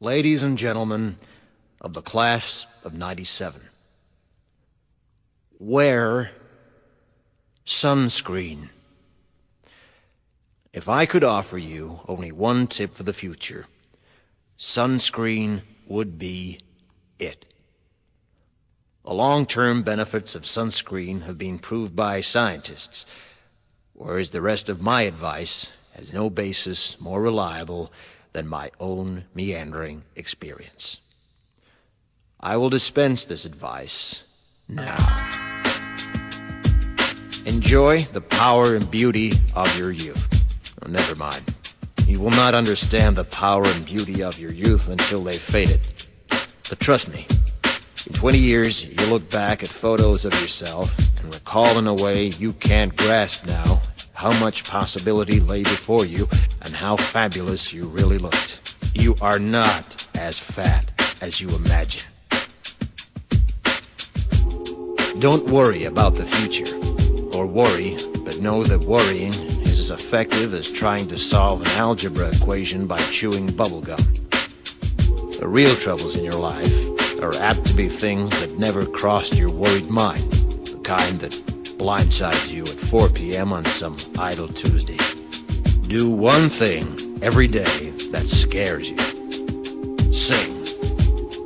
Ladies and gentlemen of the class of '97, wear sunscreen. If I could offer you only one tip for the future, sunscreen would be it. The long-term benefits of sunscreen have been proved by scientists, whereas the rest of my advice has no basis more reliable than my own meandering experience. I will dispense this advice now. Enjoy the power and beauty of your youth. Oh, never mind. You will not understand the power and beauty of your youth until they've faded. But trust me, in 20 years, you'll look back at photos of yourself and recall in a way you can't grasp now how much possibility lay before you and how fabulous you really looked. You are not as fat as you imagine. Don't worry about the future, or worry, but know that worrying is as effective as trying to solve an algebra equation by chewing bubblegum. The real troubles in your life are apt to be things that never crossed your worried mind, the kind that blindsides you at 4 p.m. on some idle Tuesday. Do one thing every day that scares you. Sing.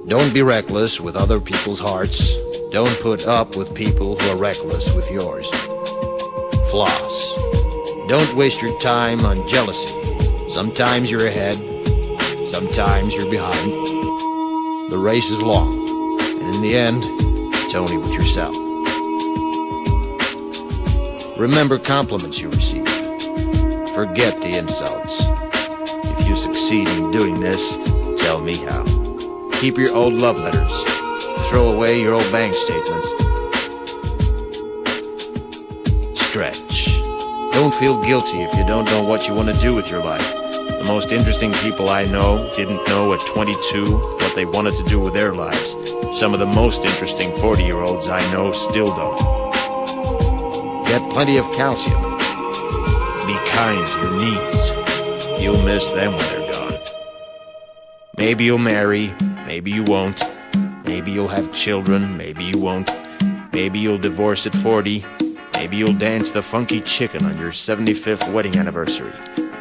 Don't be reckless with other people's hearts. Don't put up with people who are reckless with yours. Floss. Don't waste your time on jealousy. Sometimes you're ahead, sometimes you're behind. The race is long, and in the end, it's only with yourself. Remember compliments you receive. Forget the insults. If you succeed in doing this, tell me how. Keep your old love letters. Throw away your old bank statements. Stretch. Don't feel guilty if you don't know what you want to do with your life. The most interesting people I know didn't know at 22 what they wanted to do with their lives. Some of the most interesting 40-year-olds I know still don't. Get plenty of calcium. Be kind to your knees. You'll miss them when they're gone. Maybe you'll marry, maybe you won't. Maybe you'll have children, maybe you won't. Maybe you'll divorce at 40. Maybe you'll dance the funky chicken on your 75th wedding anniversary.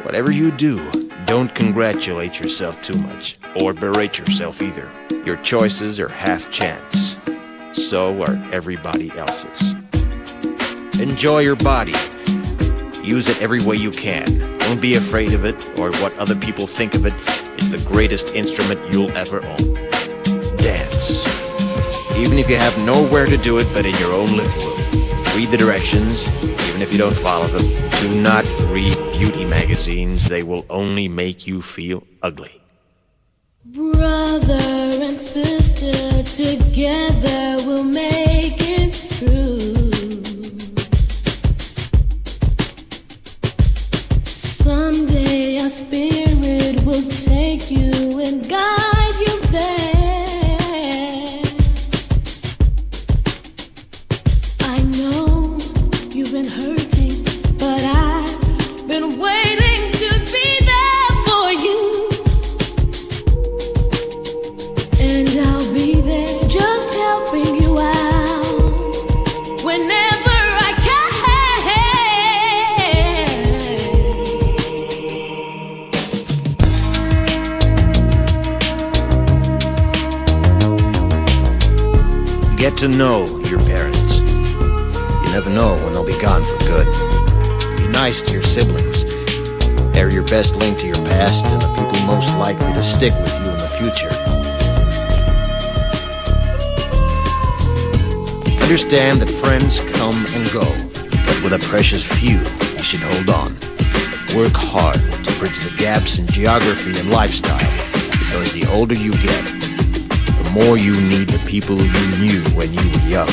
Whatever you do, don't congratulate yourself too much, or berate yourself either. Your choices are half chance. So are everybody else's. Enjoy your body. Use it every way you can. Don't be afraid of it or what other people think of it. It's the greatest instrument you'll ever own. Dance. Even if you have nowhere to do it but in your own living room. Read the directions, even if you don't follow them. Do not read beauty magazines. They will only make you feel ugly. Brother and sister, together we'll make it through. Someday our spirit will take you and guide you there. I know you've been hurting, but I've been waiting to be there for you. And I'll be there just helping you out whenever I can. Get to know your parents. You never know when they'll be gone for good. Be nice to your siblings. They're your best link to your past and the people most likely to stick with you in the future. Understand that friends come and go, but with a precious few, you should hold on. Work hard to bridge the gaps in geography and lifestyle, because the older you get, the more you need the people you knew when you were young.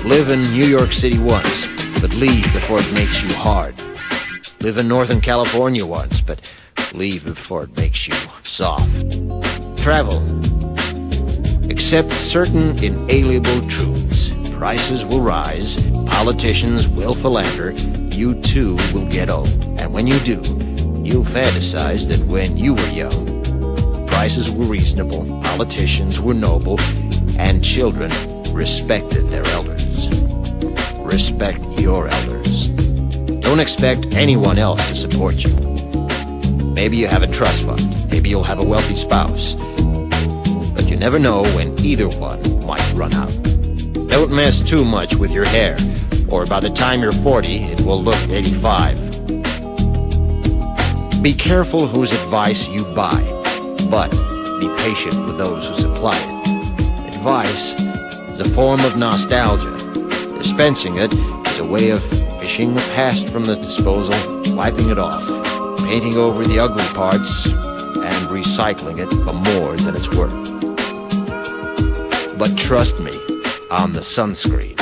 Live in New York City once, but leave before it makes you hard. Live in Northern California once, but leave before it makes you soft. Travel. Accept certain inalienable truths. Prices will rise, politicians will philander, you too will get old. And when you do, You'll fantasize that when you were young, prices were reasonable, politicians were noble, and children respected their elders. Respect your elders. Don't expect anyone else to support you. Maybe you have a trust fund. Maybe you'll have a wealthy spouse. But you never know when either one might run out. Don't mess too much with your hair, or by the time you're 40, it will look 85. Be careful whose advice you buy, but be patient with those who supply it. Advice is a form of nostalgia. Dispensing it is a way of fishing the past from the disposal, wiping it off, painting over the ugly parts, and recycling it for more than it's worth. But trust me on the sunscreen.